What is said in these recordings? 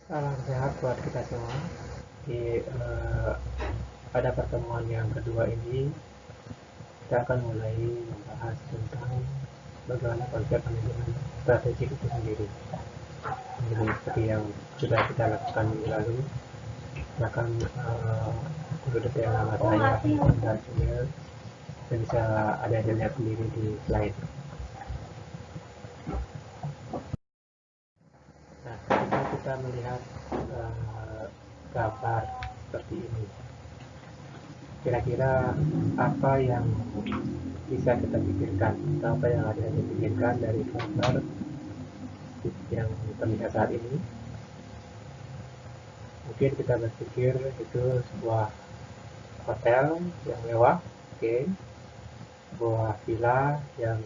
Salam sehat buat kita semua. Pada pertemuan yang kedua ini, kita akan mulai membahas tentang bagaimana konsep manajemen strategik itu sendiri. Jadi seperti yang sudah kita lakukan minggu lalu, silakan guru yang nama saya dan Sunil bisa ada dilihat sendiri di slide. Nah, ketika kita melihat gambar seperti ini, kira-kira apa yang bisa kita pikirkan atau apa yang ada dipikirkan dari gambar yang terlihat saat ini? Mungkin kita berpikir itu sebuah hotel yang mewah, oke, sebuah villa yang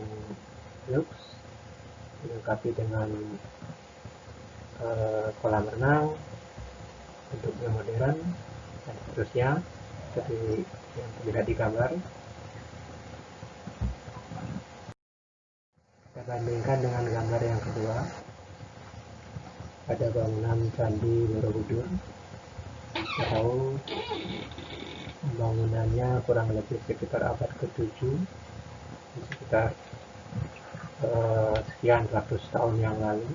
lux, dilengkapi dengan kolam renang, bentuknya modern, dan seterusnya, seperti yang terlihat di gambar. Kita bandingkan dengan gambar yang kedua, ada bangunan Candi Borobudur. Kita tahu bangunannya kurang lebih sekitar abad ke-7, sekitar sekian ratus tahun yang lalu.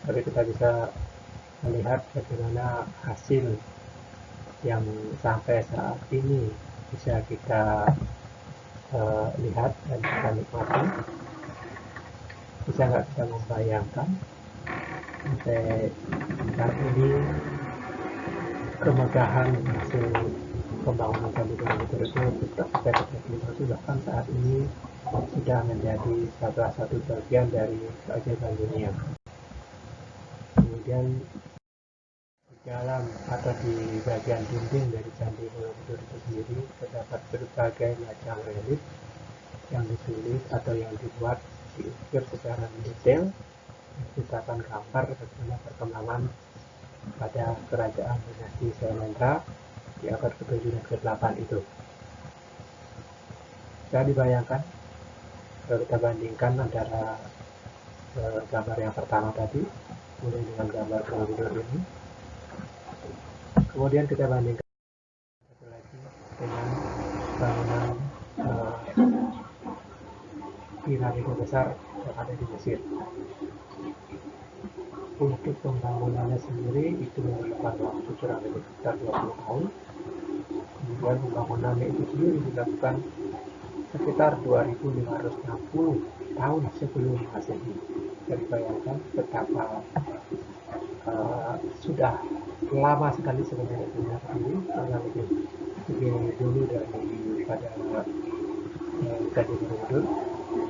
Tapi kita bisa melihat bagaimana hasil yang sampai saat ini bisa kita lihat dan kita nikmati. Bisa nggak kita membayangkan sampai saat ini kemegahan hasil pembangunan Candi Borobudur itu tetap bisa kita nikmati, bahkan saat ini sudah menjadi salah satu bagian dari keajaiban dunia. Kemudian di dalam atau di bagian dinding dari Candi Borobudur itu sendiri terdapat berbagai macam relief yang ditulis atau yang dibuat diukir secara detail, menceritakan gambar bagaimana perkembangan pada kerajaan dinasti Sailendra di abad ke-7 dan ke-8 itu. Bisa dibayangkan kalau kita bandingkan antara gambar yang pertama tadi kemudian dengan gambar Borobudur ini, kemudian kita bandingkan satu lagi dengan bangunan piramida besar yang ada di Mesir. Untuk pembangunannya sendiri itu memerlukan waktu kurang lebih sekitar 20 tahun. Kemudian pembangunannya itu sendiri dilakukan sekitar 2560 tahun sebelum Masehi. Jadi bayangkan betapa sudah lama sekali sebenarnya dunia ini, karena lebih dulu daripada Candi Borobudur.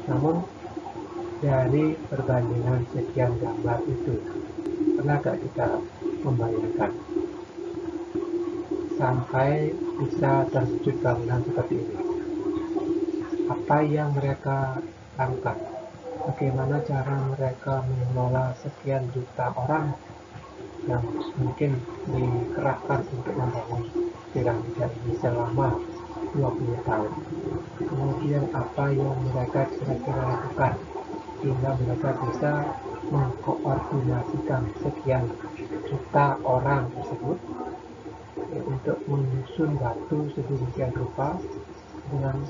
Namun dari perbandingan sekian gambar itu, pernah gak kita membayangkan sampai bisa terwujud bangunan seperti ini? Apa yang mereka lakukan? Bagaimana cara mereka mengelola sekian juta orang yang mungkin dikerahkan untuk membangun piramida ini selama 20 tahun? Kemudian apa yang mereka kira-kira lakukan sehingga mereka bisa mengkoordinasikan sekian juta orang tersebut untuk menyusun batu sedemikian rupa dengan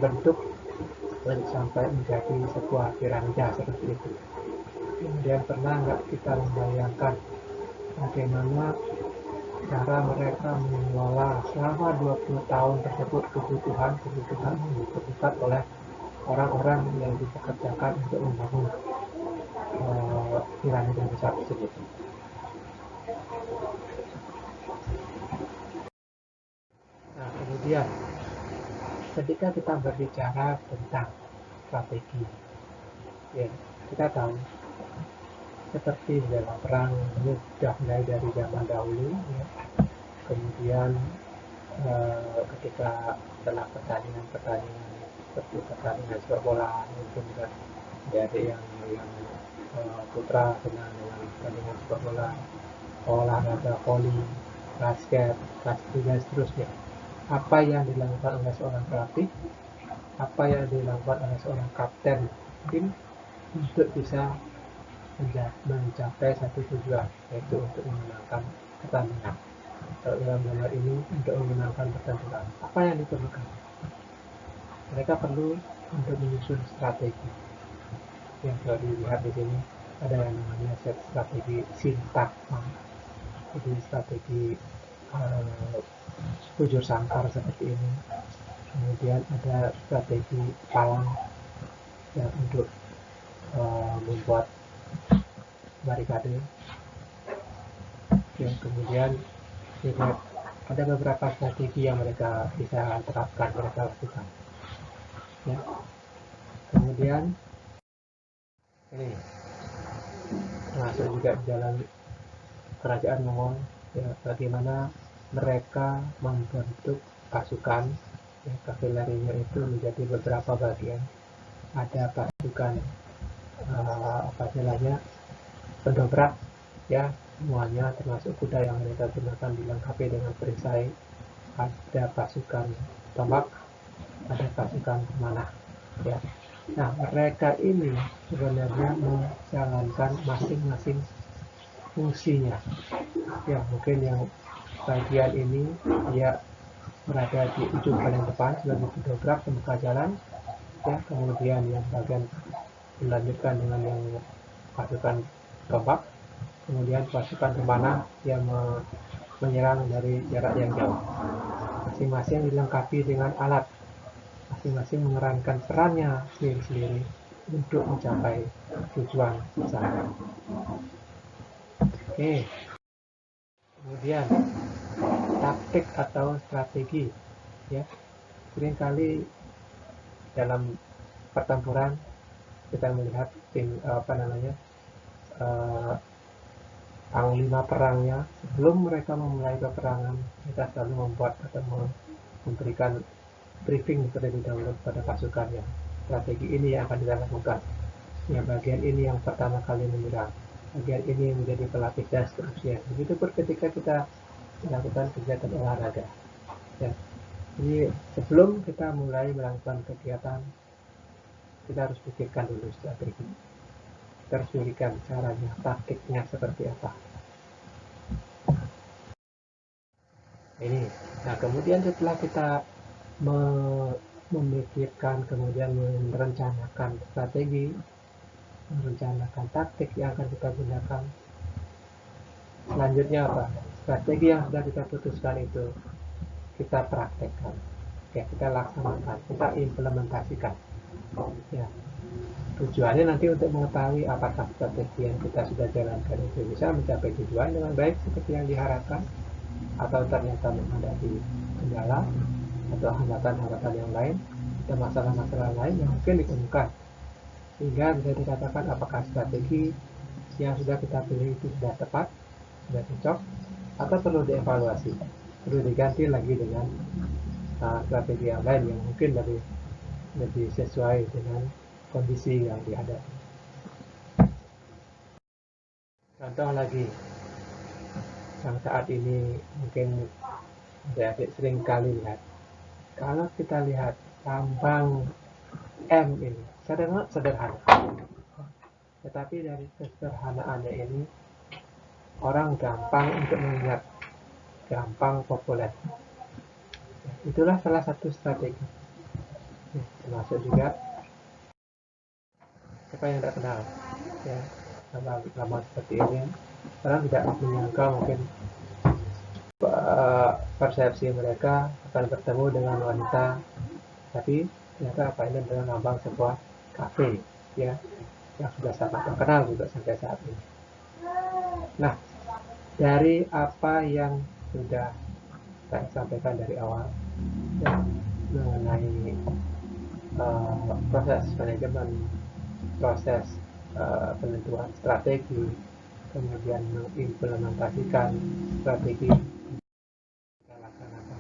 bentuk sampai menjadi sebuah piramida seperti itu. Kemudian pernah nggak kita membayangkan bagaimana cara mereka mengelola selama 20 tahun tersebut kebutuhan yang diperlukan oleh orang-orang yang dipekerjakan untuk membangun piramida besar tersebut. Nah, kemudian ketika kita berbicara tentang strategi, ya, kita tahu seperti dalam perang ini sudah mulai dari zaman dahulu, ya. Kemudian ketika setelah pertandingan seperti pertandingan sepak bola, mungkin dari yang putra dengan pertandingan sepak bola, olahraga voli, basket, dan seterusnya. Apa yang dilakukan oleh seorang pelatih, apa yang dilakukan oleh seorang kapten tim untuk bisa mencapai satu tujuan, yaitu untuk memenangkan pertandingan. Kalau dalam gambar ini untuk memenangkan pertandingan, apa yang diperlukan? Mereka perlu untuk menyusun strategi. Yang kalau dilihat di sini ada yang namanya set strategi sintagma, jadi strategi bujur sangkar seperti ini. Kemudian ada strategi palang yang untuk membuat barikade. Yang kemudian juga ada beberapa strategi yang mereka bisa terapkan, mereka lakukan. Ya. Kemudian ini termasuk juga dalam kerajaan Mongol, ya, bagaimana mereka membentuk pasukan, ya, kavalerinya itu menjadi beberapa bagian. Ada pasukan apa istilahnya, pendobrak, ya, semuanya termasuk kuda yang mereka gunakan dilengkapi dengan perisai. Ada pasukan tombak, ada pasukan pemanah, ya. Nah, mereka ini sebenarnya menjalankan masing-masing fungsinya. Ya, mungkin yang bagian ini dia berada di ujung paling depan sebagai pendobrak pembuka jalan, ya. Kemudian yang bagian dilanjutkan dengan yang pasukan tombak, kemudian pasukan pemanah yang menyerang dari jarak yang jauh. Masing-masing dilengkapi dengan alat, masing-masing memerankan perannya sendiri-sendiri untuk mencapai tujuan bersama. Oke. Kemudian taktik atau strategi, ya. Seringkali dalam pertempuran kita melihat panglima perangnya sebelum mereka memulai peperangan, kita selalu membuat atau memberikan briefing terlebih dahulu kepada pasukannya. Strategi ini yang akan kita lakukan. Ya, bagian ini yang pertama kali menyerang, bagian ini menjadi pelapis dan seterusnya. Begitupun ketika kita melakukan kegiatan olahraga. Ya. Jadi sebelum kita mulai melakukan kegiatan, kita harus pikirkan dulu strategi. Kita harus pikirkan caranya, taktiknya seperti apa. Ini. Nah, kemudian setelah kita memikirkan, kemudian merencanakan strategi, merencanakan taktik yang akan kita gunakan, selanjutnya apa? Strategi yang sudah kita putuskan itu kita praktekkan, ya, kita laksanakan, kita implementasikan. Ya, tujuannya nanti untuk mengetahui apakah strategi yang kita sudah jalankan itu bisa mencapai tujuan dengan baik seperti yang diharapkan, atau ternyata menghadapi kendala atau hambatan-hambatan yang lain, dan masalah-masalah lain yang mungkin ditemukan, sehingga bisa dikatakan apakah strategi yang sudah kita pilih itu sudah tepat, sudah cocok, atau perlu dievaluasi, perlu diganti lagi dengan strategi yang lain yang mungkin lebih sesuai dengan kondisi yang dihadapi. Contoh lagi yang saat ini mungkin adik-adik sering kali lihat, kalau kita lihat lambang M ini sederhana, tetapi dari kesederhanaannya ini orang gampang untuk mengingat, gampang populer. Itulah salah satu strategi. Termasuk juga siapa yang tidak kenal, ya, lama seperti ini orang tidak menyangka mungkin persepsi mereka akan bertemu dengan wanita, tapi ternyata apa, ini adalah lambang sebuah kafe, ya, yang sudah sangat terkenal juga sampai saat ini. Nah, dari apa yang sudah saya sampaikan dari awal, ya, mengenai proses manajemen, proses penentuan strategi, kemudian mengimplementasikan strategi kita laksanakan,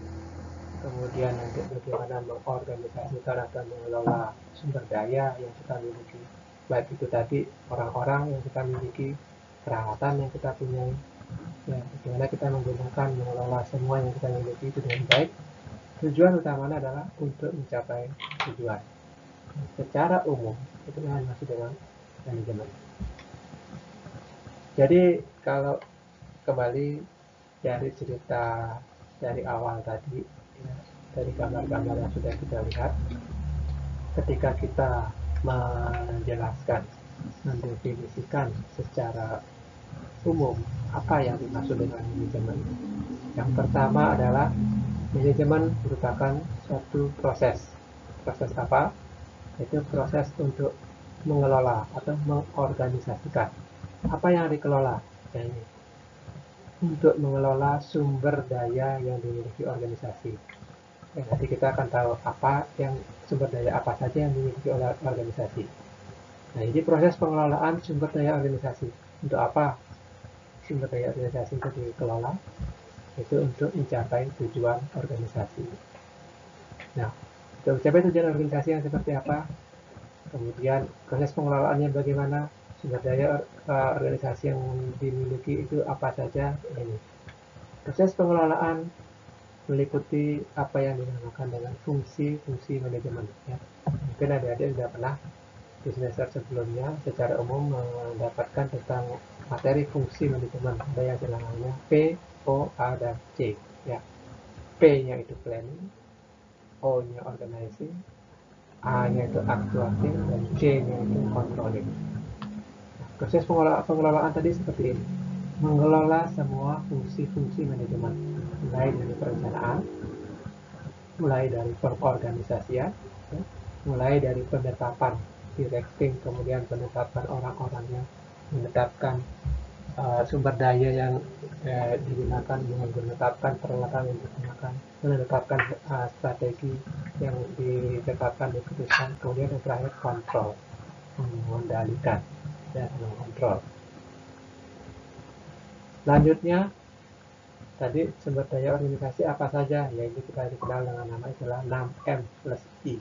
kemudian untuk bagaimana mengorganisasikan atau mengelola sumber daya yang kita miliki, baik itu tadi orang-orang yang kita miliki, peralatan yang kita punya, ya, bagaimana kita menggunakan, mengelola semua yang kita miliki itu dengan baik. Tujuan utamanya adalah untuk mencapai tujuan. Secara umum itu masih dengan manajemen. Jadi kalau kembali dari cerita dari awal tadi, ya, dari gambar-gambar yang sudah kita lihat, ketika kita menjelaskan, mendefinisikan secara umum apa yang dimaksud dengan manajemen. Yang pertama adalah manajemen merupakan suatu proses. Proses apa? Itu proses untuk mengelola atau mengorganisasikan. Apa yang dikelola? Ya, ini. Untuk mengelola sumber daya yang dimiliki organisasi. Ya, nanti kita akan tahu apa yang sumber daya apa saja yang dimiliki oleh organisasi. Nah, ini proses pengelolaan sumber daya organisasi. Untuk apa sumber daya organisasi itu dikelola? Itu untuk mencapai tujuan organisasi. Nah, untuk mencapai tujuan organisasi yang seperti apa? Kemudian proses pengelolaannya bagaimana? Sumber daya organisasi yang dimiliki itu apa saja? Ini. Proses pengelolaan meliputi apa yang dinamakan dengan fungsi-fungsi manajemen. Ya. Mungkin adik-adik sudah pernah di semester sebelumnya secara umum mendapatkan tentang materi fungsi manajemen. Ada yang namanya P, O, A, dan C. Ya. P-nya itu planning, O-nya organizing, A-nya itu actuating, dan C-nya itu controlling. Nah, proses pengelolaan tadi seperti ini. Mengelola semua fungsi-fungsi manajemen, mulai dari perencanaan, mulai dari pengorganisasian, ya, mulai dari penetapan directing, kemudian penetapan orang-orangnya, menetapkan sumber daya yang digunakan, menetapkan peralatan yang digunakan, menetapkan strategi yang ditetapkan, diputuskan, kemudian yang terakhir kontrol, mengendalikan dan mengontrol. Selanjutnya, tadi sumber daya organisasi apa saja, yaitu kita dikenal dengan nama istilah 6M plus I.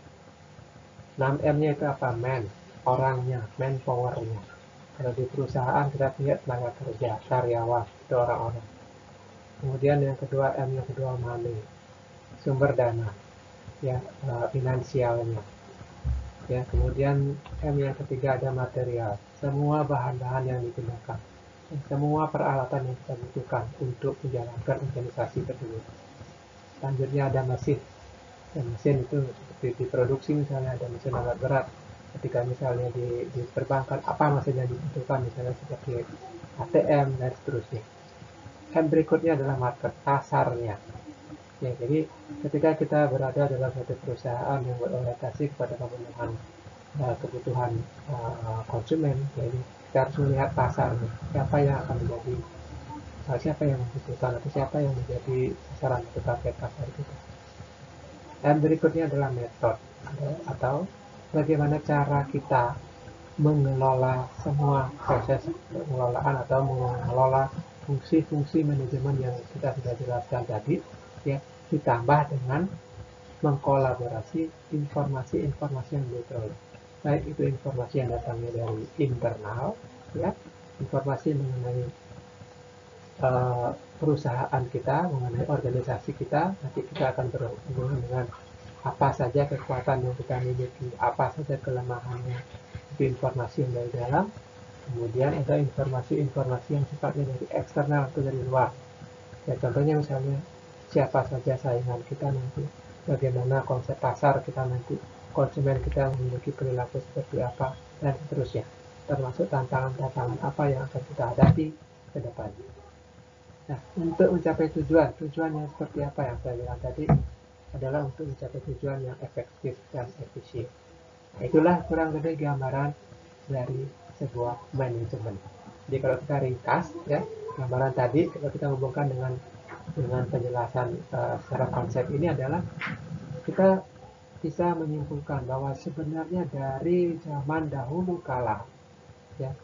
6M-nya itu apa? Man, orangnya, manpower-nya. Kalau di perusahaan kita punya tenaga kerja, karyawan, itu orang-orang. Kemudian yang kedua, M yang kedua money, sumber dana, ya, finansialnya. Ya, kemudian M yang ketiga ada material, semua bahan-bahan yang digunakan, semua peralatan yang kita butuhkan untuk menjalankan organisasi tersebut. Selanjutnya ada mesin. Dan mesin itu seperti diproduksi misalnya ada mesin alat berat. Ketika misalnya di perbankan apa mesin yang dibutuhkan misalnya seperti ATM dan seterusnya. M berikutnya adalah market, pasarnya. Ya, jadi ketika kita berada dalam satu perusahaan yang berorientasi kepada pemenuhan kebutuhan konsumen, jadi kita harus melihat pasarnya, siapa yang akan menjadi siapa yang membutuhkan atau siapa yang menjadi sasaran untuk target pasar kita. Dan berikutnya adalah metode atau bagaimana cara kita mengelola semua proses pengelolaan atau mengelola fungsi-fungsi manajemen yang kita sudah jelaskan tadi, ya, ditambah dengan mengkolaborasi informasi-informasi yang diperoleh, baik itu informasi yang datangnya dari internal, ya, informasi mengenai perusahaan kita, mengenai organisasi kita. Nanti kita akan berhubungan dengan apa saja kekuatan yang kita miliki, apa saja kelemahannya, itu informasi yang dari dalam. Kemudian ada informasi-informasi yang sifatnya dari eksternal atau dari luar. Ya, contohnya misalnya siapa saja saingan kita nanti, bagaimana konsep pasar kita nanti, konsumen kita memiliki perilaku seperti apa, dan seterusnya. Termasuk tantangan-tantangan apa yang akan kita hadapi ke depan. Nah, untuk mencapai tujuan yang seperti apa yang saya bilang tadi adalah untuk mencapai tujuan yang efektif dan efisien. Nah, itulah kurang lebih gambaran dari sebuah manajemen. Jadi kalau kita ringkas, ya, gambaran tadi kalau kita hubungkan dengan penjelasan secara konsep ini adalah kita bisa menyimpulkan bahwa sebenarnya dari zaman dahulu kala, ya,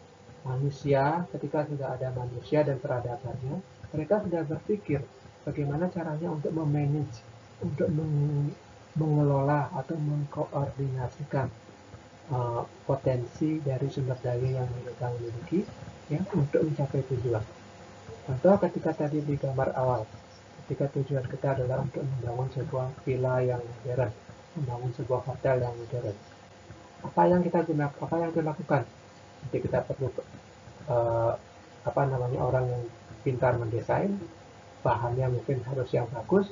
manusia, ketika sudah ada manusia dan peradabannya, mereka sudah berpikir bagaimana caranya untuk memanage, untuk mengelola atau mengkoordinasikan potensi dari sumber daya yang mereka miliki, ya, untuk mencapai tujuan. Contoh ketika tadi di gambar awal, ketika tujuan kita adalah untuk membangun sebuah villa yang modern, membangun sebuah hotel yang modern. Apa yang kita gunakan, apa yang kita lakukan? Jadi kita perlu orang yang pintar mendesain, bahannya mungkin harus yang bagus,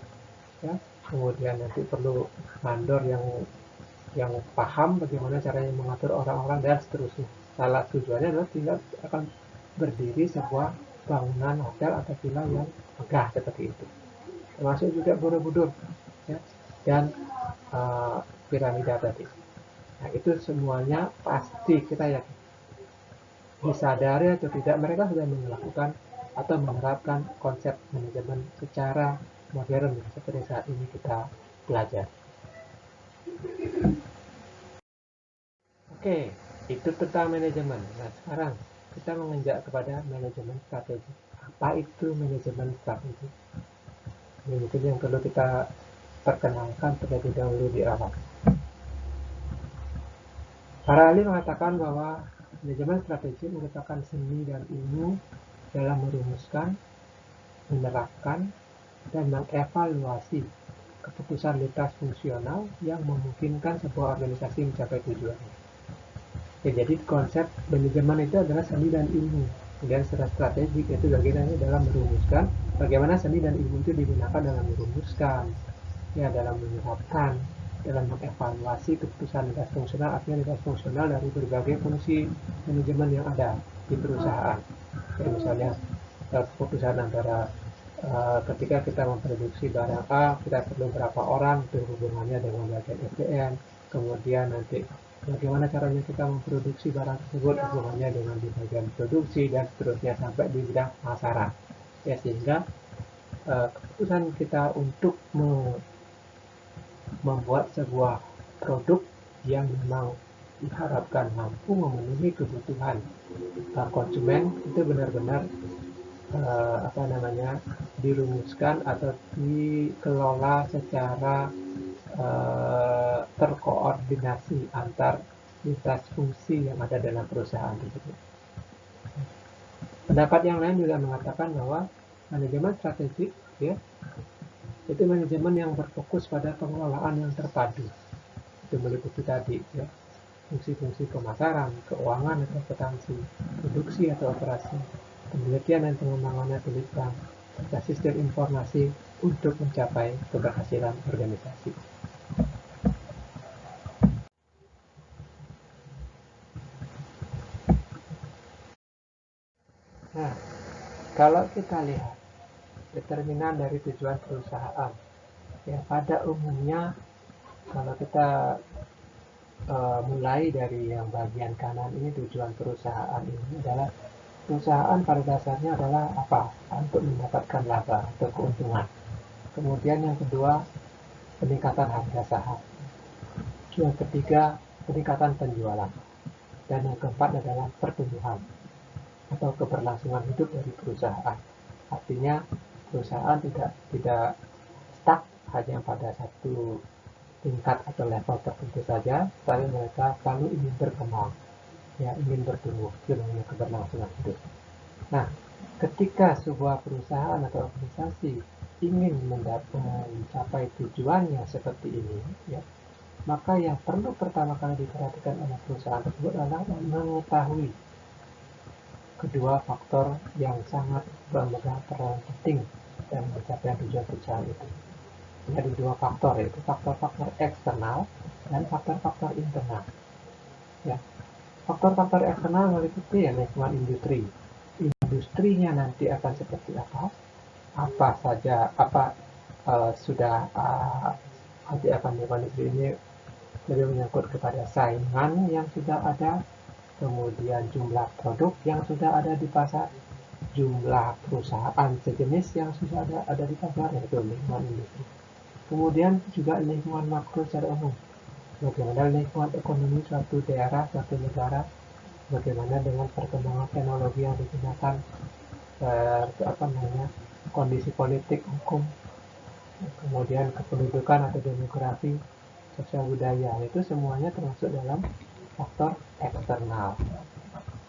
ya. Kemudian nanti perlu mandor yang paham bagaimana caranya mengatur orang-orang dan seterusnya. Salah tujuannya adalah tinggal akan berdiri sebuah bangunan hotel atau villa yang megah seperti itu. Termasuk juga Borobudur, ya, dan piramida tadi. Nah, itu semuanya pasti kita yakin, disadari atau tidak, mereka sudah melakukan atau menerapkan konsep manajemen secara modern seperti saat ini kita belajar. Oke, itu tentang manajemen. Nah, sekarang kita menginjak kepada manajemen strategi. Apa itu manajemen strategi? Ini mungkin yang perlu kita perkenalkan terlebih dahulu di awal. Para ahli mengatakan bahwa manajemen strategi merupakan seni dan ilmu dalam merumuskan, menerapkan, dan mengevaluasi keputusan lintas fungsional yang memungkinkan sebuah organisasi mencapai tujuannya. Ya, jadi konsep manajemen itu adalah seni dan ilmu. Dan secara strategik itu bagiannya dalam merumuskan bagaimana seni dan ilmu itu digunakan dalam merumuskan, ya, dalam menerapkan, dalam mengevaluasi keputusan lintas fungsional, artinya lintas fungsional dari berbagai fungsi manajemen yang ada di perusahaan. Ya, misalnya keputusan antara ketika kita memproduksi barang A, kita perlu berapa orang, itu hubungannya dengan bagian SDM. Kemudian nanti bagaimana caranya kita memproduksi barang tersebut, hubungannya dengan di bagian produksi, dan seterusnya sampai di bidang pemasaran. Ya, sehingga keputusan kita untuk membuat sebuah produk yang memang diharapkan mampu memenuhi kebutuhan konsumen itu benar-benar dirumuskan atau dikelola secara terkoordinasi antar lintas fungsi yang ada dalam perusahaan tersebut. Pendapat yang lain juga mengatakan bahwa manajemen strategik, ya, itu manajemen yang berfokus pada pengelolaan yang terpadu. Itu meliputi tadi, ya, fungsi-fungsi pemasaran, keuangan atau akuntansi, produksi atau operasi, penelitian dan pengembangan penelitian, serta sistem informasi untuk mencapai keberhasilan organisasi. Nah, kalau kita lihat determinan dari tujuan perusahaan, ya, pada umumnya kalau kita mulai dari yang bagian kanan ini, tujuan perusahaan ini adalah perusahaan pada dasarnya adalah apa? Untuk mendapatkan laba atau keuntungan. Kemudian yang kedua, peningkatan harga saham. Yang ketiga, peningkatan penjualan. Dan yang keempat adalah pertumbuhan atau keberlangsungan hidup dari perusahaan. Artinya perusahaan tidak stuck hanya pada satu tingkat atau level tertentu saja, tapi mereka selalu ingin berkembang, ya, ingin bertumbuh, itu namanya keberlangsungan hidup. Nah, ketika sebuah perusahaan atau organisasi ingin mencapai tujuannya seperti ini, ya, maka yang perlu pertama kali diperhatikan oleh perusahaan tersebut adalah mengetahui kedua faktor yang sangat memegang peran penting dalam mencapai tujuan perusahaan itu. Ada dua faktor, yaitu faktor-faktor eksternal dan faktor-faktor internal. Ya, faktor-faktor eksternal meliputi ya lingkungan industri. Industrinya nanti akan seperti apa saja, sudah nanti akan dilakukan industri ini lebih menyangkut kepada saingan yang sudah ada, kemudian jumlah produk yang sudah ada di pasar, jumlah perusahaan sejenis yang sudah ada di pasar, yaitu lingkungan industri. Kemudian juga lingkungan makro secara umum, bagaimana lingkungan ekonomi suatu daerah, suatu negara, bagaimana dengan perkembangan teknologi yang digunakan, kondisi politik, hukum, kemudian kependudukan atau demografi, sosial budaya, itu semuanya termasuk dalam faktor eksternal.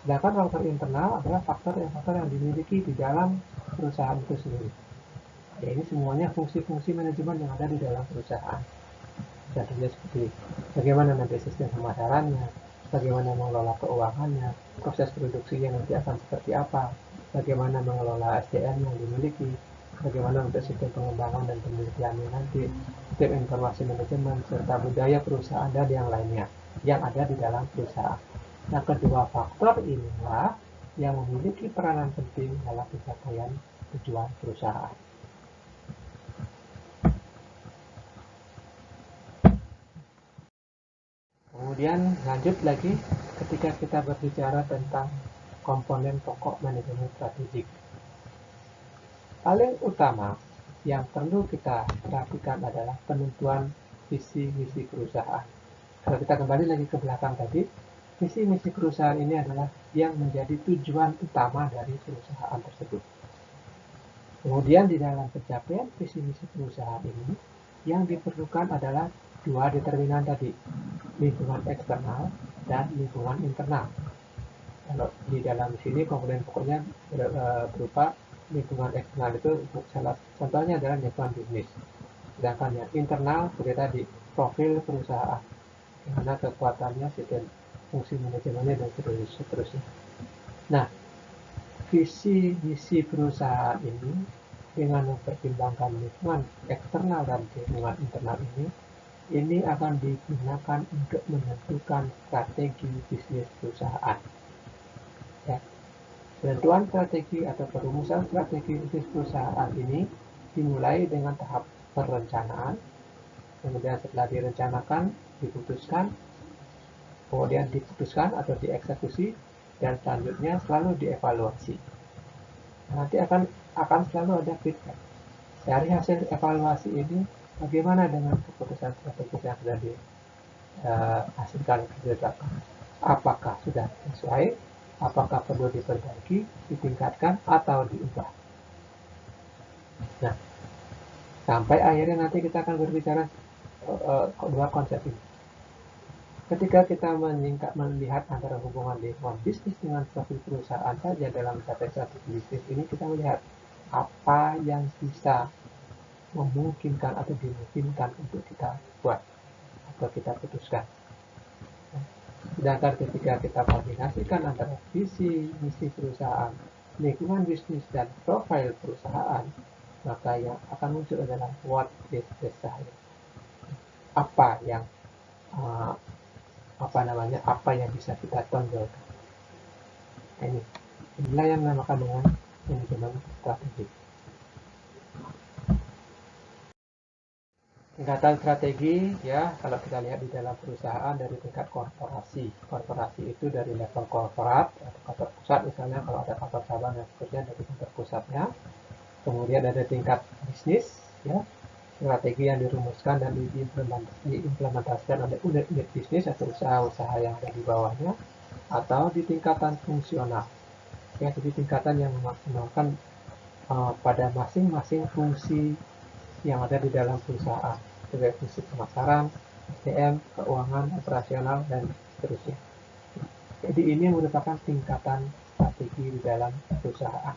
Sedangkan faktor internal adalah faktor yang dimiliki di dalam perusahaan itu sendiri. Ya, ini semuanya fungsi-fungsi manajemen yang ada di dalam perusahaan. Contohnya seperti bagaimana nanti sistem pemasarannya, bagaimana mengelola keuangannya, proses produksinya nanti akan seperti apa, bagaimana mengelola SDM yang dimiliki, bagaimana untuk sistem pengembangan dan penelitiannya nanti, sistem informasi manajemen, serta budaya perusahaan dan yang lainnya yang ada di dalam perusahaan. Nah, kedua faktor inilah yang memiliki peranan penting dalam pencapaian tujuan perusahaan. Kemudian lanjut lagi ketika kita berbicara tentang komponen pokok manajemen strategik. Paling utama yang perlu kita perhatikan adalah penentuan visi misi perusahaan. Kalau kita kembali lagi ke belakang tadi, visi misi perusahaan ini adalah yang menjadi tujuan utama dari perusahaan tersebut. Kemudian di dalam pencapaian visi misi perusahaan ini, yang diperlukan adalah dua determinan tadi, lingkungan eksternal dan lingkungan internal. Kalau di dalam sini komponen pokoknya berupa lingkungan eksternal itu salah contohnya adalah lingkungan bisnis. Sedangkan yang internal seperti tadi profil perusahaan, karena kekuatannya, sistem fungsi manajemennya dan seterusnya. Nah, visi misi perusahaan ini dengan mempertimbangkan lingkungan eksternal dan lingkungan internal ini akan digunakan untuk menentukan strategi bisnis perusahaan. Ya. Penentuan strategi atau perumusan strategi bisnis perusahaan ini dimulai dengan tahap perencanaan, kemudian setelah direncanakan, kemudian diputuskan atau dieksekusi, dan selanjutnya selalu dievaluasi. Nanti akan selalu ada feedback. Dari hasil evaluasi ini, bagaimana dengan keputusan strategis yang sudah dihasilkan, ditetapkan? Apakah sudah sesuai? Apakah perlu diperbaiki, ditingkatkan, atau diubah? Nah, sampai akhirnya nanti kita akan berbicara dua konsep ini. Ketika kita melihat antara hubungan lingkungan bisnis dengan profil perusahaan saja dalam mencapai strategi bisnis ini, kita melihat apa yang bisa memungkinkan atau dimungkinkan untuk kita buat atau kita putuskan. Sedangkan ketika kita kombinasikan antara visi, misi perusahaan, lingkungan bisnis, dan profil perusahaan, maka yang akan muncul adalah what is desire. Apa yang bisa kita tonjolkan. Inilah yang dinamakan dengan manajemen strategi. Tingkatan strategi, ya, kalau kita lihat di dalam perusahaan dari tingkat korporasi. Korporasi itu dari level korporat atau kantor pusat, misalnya kalau ada kantor cabang dan seterusnya dari kantor pusatnya. Kemudian ada tingkat bisnis, ya, strategi yang dirumuskan dan diimplementasikan oleh unit-unit bisnis atau usaha-usaha yang ada di bawahnya, atau di tingkatan fungsional, ya, jadi tingkatan yang memaksimalkan pada masing-masing fungsi yang ada di dalam perusahaan, sebagai fungsi pemasaran, SDM, keuangan, operasional, dan seterusnya. Jadi ini merupakan tingkatan strategi di dalam perusahaan.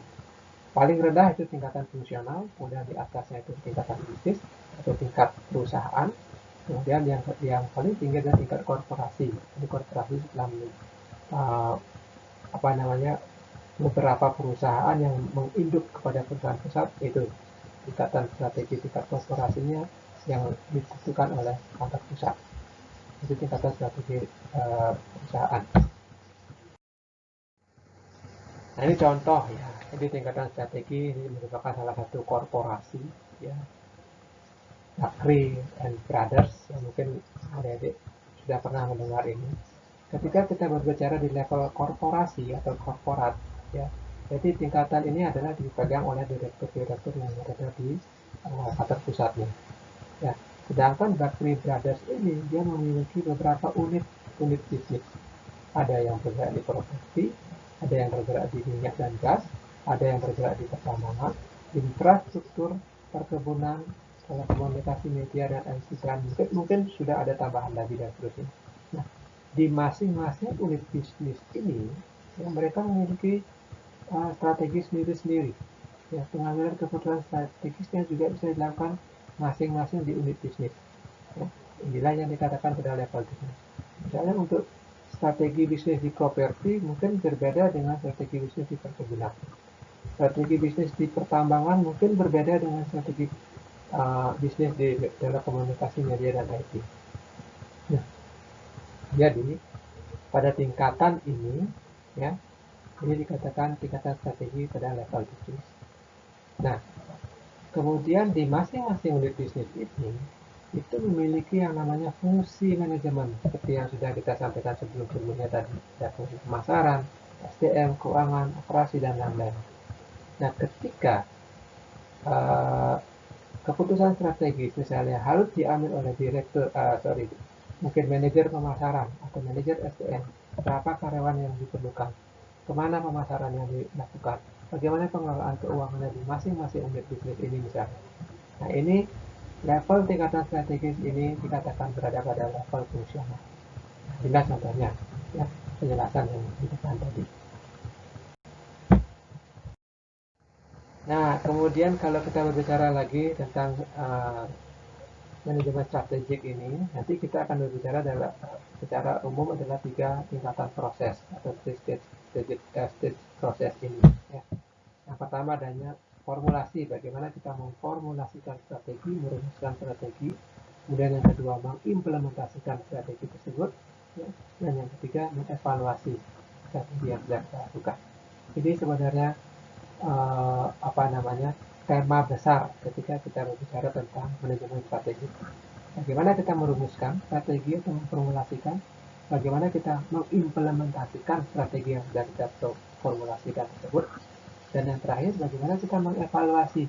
Paling rendah itu tingkatan fungsional, kemudian di atasnya itu tingkatan bisnis atau tingkat perusahaan, kemudian yang paling tinggi adalah tingkat korporasi. Jadi korporasi setelah beberapa perusahaan yang menginduk kepada perusahaan pusat, itu tingkatan strategi tingkat korporasinya yang ditentukan oleh kantor pusat. Itu tingkatan strategi perusahaan. Nah, ini contoh, ya. Jadi tingkatan strategi ini merupakan salah satu korporasi, ya, Bakri and Brothers, yang mungkin adik-adik sudah pernah mendengar ini. Ketika kita berbicara di level korporasi atau korporat, ya, jadi tingkatan ini adalah dipegang oleh direktur-direktur yang berada di kantor pusatnya. Ya, sedangkan Bakri Brothers ini dia memiliki beberapa unit bisnis. Ada yang bergerak di properti, ada yang bergerak di minyak dan gas, ada yang bergerak di pertambangan, infrastruktur, perkebunan, telekomunikasi, media, dan IT, dan mungkin sudah ada tambahan lagi dan seterusnya. Nah, di masing-masing unit bisnis ini, ya, mereka memiliki strategi sendiri-sendiri. Ya, pengambilan keputusan strategisnya juga bisa dilakukan masing-masing di unit bisnis. Ya, inilah yang dikatakan pada level bisnis. Misalnya untuk strategi bisnis di properti mungkin berbeda dengan strategi bisnis di perkebunan. Strategi bisnis di pertambangan mungkin berbeda dengan strategi bisnis di telekomunikasi, media, dan IT. Nah, jadi pada tingkatan ini, ya, ini dikatakan tingkatan strategi pada level bisnis. Nah, kemudian di masing-masing unit bisnis ini itu memiliki yang namanya fungsi manajemen, seperti yang sudah kita sampaikan sebelum-sebelumnya tadi. Ada fungsi pemasaran, SDM, keuangan, operasi, dan lain-lain. Nah, ketika keputusan strategis misalnya harus diambil oleh mungkin manajer pemasaran atau manajer SDM, berapa karyawan yang diperlukan, kemana pemasaran yang dilakukan, bagaimana pengelolaan keuangannya di masing-masing unit bisnis ini misalnya. Nah, ini level tingkatan strategis ini dikatakan berada pada level fungsional. Inilah contohnya, ya, penjelasan yang di depan tadi. Nah, kemudian kalau kita berbicara lagi tentang manajemen strategik ini, nanti kita akan berbicara secara umum adalah 3 tingkatan proses atau stage proses ini. Ya. Yang pertama adanya formulasi, bagaimana kita memformulasikan strategi, merumuskan strategi. Kemudian yang kedua, mengimplementasikan strategi tersebut. Ya. Dan yang ketiga, mengevaluasi strategi yang sudah kita lakukan. Ini sebenarnya tema besar ketika kita berbicara tentang manajemen strategi. Bagaimana kita merumuskan strategi atau memformulasikan, bagaimana kita mengimplementasikan strategi yang sudah kita formulasikan tersebut, dan yang terakhir bagaimana kita mengevaluasi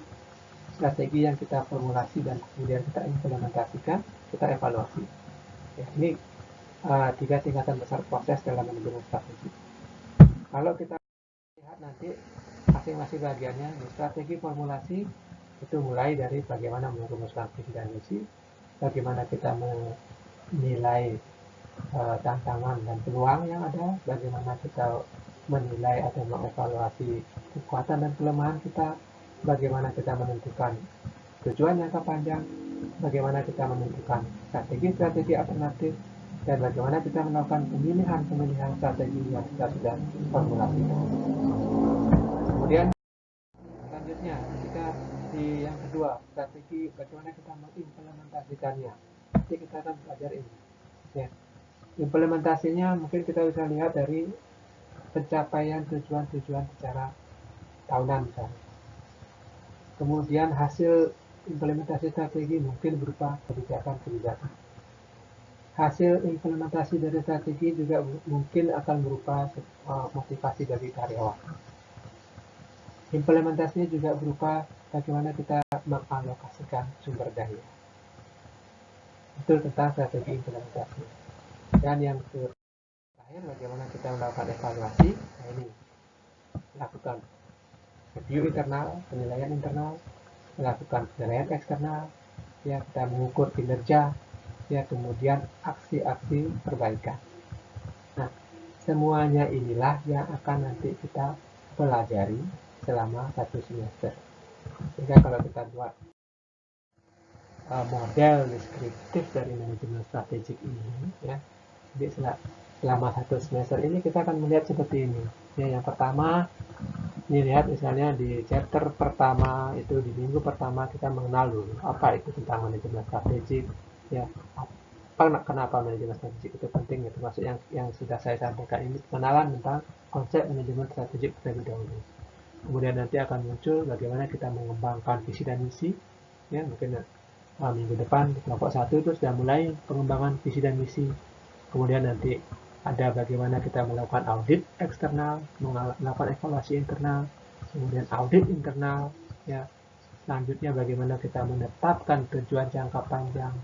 strategi yang kita formulasi dan kemudian kita implementasikan, kita evaluasi. Ya, ini 3 tingkatan besar proses dalam manajemen strategi. Kalau kita lihat nanti masing-masing bagiannya, di strategi formulasi itu mulai dari bagaimana merumuskan visi dan misi, bagaimana kita menilai tantangan dan peluang yang ada, bagaimana kita menilai atau mengevaluasi kekuatan dan kelemahan kita, bagaimana kita menentukan tujuan jangka panjang, bagaimana kita menentukan strategi-strategi alternatif, dan bagaimana kita melakukan pemilihan strategi yang kita sudah formulasikan. Kemudian selanjutnya kita di yang kedua, strategi bagaimana kita mengimplementasikannya. Nanti kita akan belajar ini. Ya. Implementasinya mungkin kita bisa lihat dari pencapaian tujuan-tujuan secara tahunan misalnya. Kemudian hasil implementasi strategi mungkin berupa kebijakan-kebijakan. Hasil implementasi dari strategi juga mungkin akan berupa motivasi dari karyawan. Implementasinya juga berupa bagaimana kita mengalokasikan sumber daya. Itu tentang strategi implementasi. Dan yang terakhir, bagaimana kita melakukan evaluasi. Nah, ini lakukan review internal, penilaian internal, melakukan penilaian eksternal, ya, kita mengukur kinerja, ya, kemudian aksi-aksi perbaikan. Nah, semuanya inilah yang akan nanti kita pelajari selama 1 semester. Sehingga kalau kita buat model deskriptif dari manajemen strategik ini, ya, jadi selama 1 semester ini kita akan melihat seperti ini. Ya, yang pertama, ini lihat misalnya di chapter pertama itu di minggu pertama kita mengenal dulu apa itu tentang manajemen strategik, ya, kenapa manajemen strategik itu penting, ya, termasuk yang sudah saya sampaikan ini, pengenalan tentang konsep manajemen strategik terlebih dahulu. Kemudian nanti akan muncul bagaimana kita mengembangkan visi dan misi, ya, mungkin minggu depan kelompok 1 itu sudah mulai pengembangan visi dan misi. Kemudian nanti ada bagaimana kita melakukan audit eksternal, melakukan evaluasi internal, kemudian audit internal, ya. Selanjutnya bagaimana kita menetapkan tujuan jangka panjang.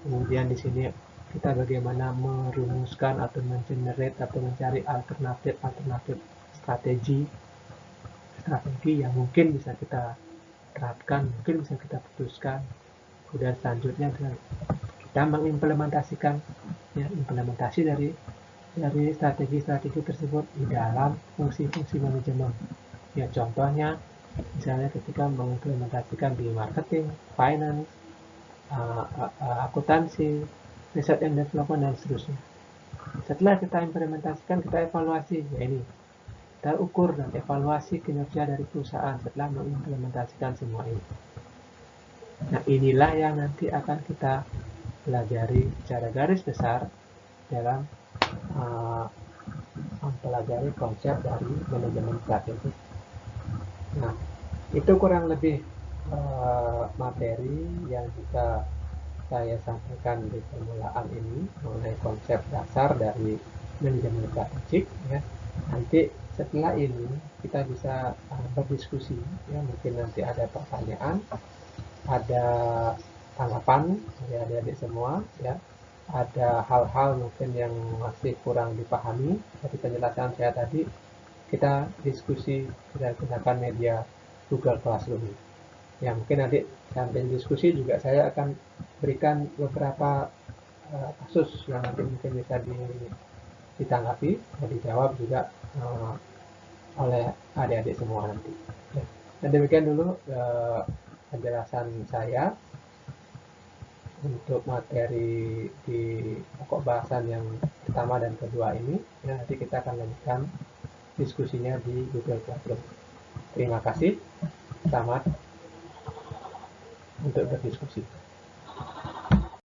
Kemudian di sini kita bagaimana merumuskan atau mengenerate atau mencari alternatif strategi yang mungkin bisa kita terapkan, mungkin bisa kita putuskan. Kemudian selanjutnya kita mengimplementasikan, ya, implementasi dari strategi-strategi tersebut di dalam fungsi-fungsi manajemen. Ya, contohnya misalnya ketika mengimplementasikan di marketing, finance, akuntansi, research and development, dan seterusnya. Setelah kita implementasikan, kita evaluasi. Ya, ini terukur dan evaluasi kinerja dari perusahaan setelah mengimplementasikan semua ini. Nah, inilah yang nanti akan kita pelajari secara garis besar dalam mempelajari konsep dari manajemen strategik. Nah, itu kurang lebih materi yang bisa saya sampaikan di permulaan ini mengenai konsep dasar dari manajemen strategik. Ya. Nanti setelah ini kita bisa berdiskusi, ya, mungkin nanti ada pertanyaan, ada tanggapan dari adik-adik semua, ya, ada hal-hal mungkin yang masih kurang dipahami dari penjelasan saya tadi, kita diskusi dengan gunakan media Google Classroom. Ya, mungkin nanti sambil diskusi juga saya akan berikan beberapa kasus yang nanti mungkin bisa ditanggapi dan dijawab juga oleh adik-adik semua nanti. Ya. Dan demikian dulu penjelasan saya untuk materi di pokok bahasan yang pertama dan kedua ini. Ya, nanti kita akan lanjutkan diskusinya di Google Classroom. Terima kasih. Selamat untuk berdiskusi.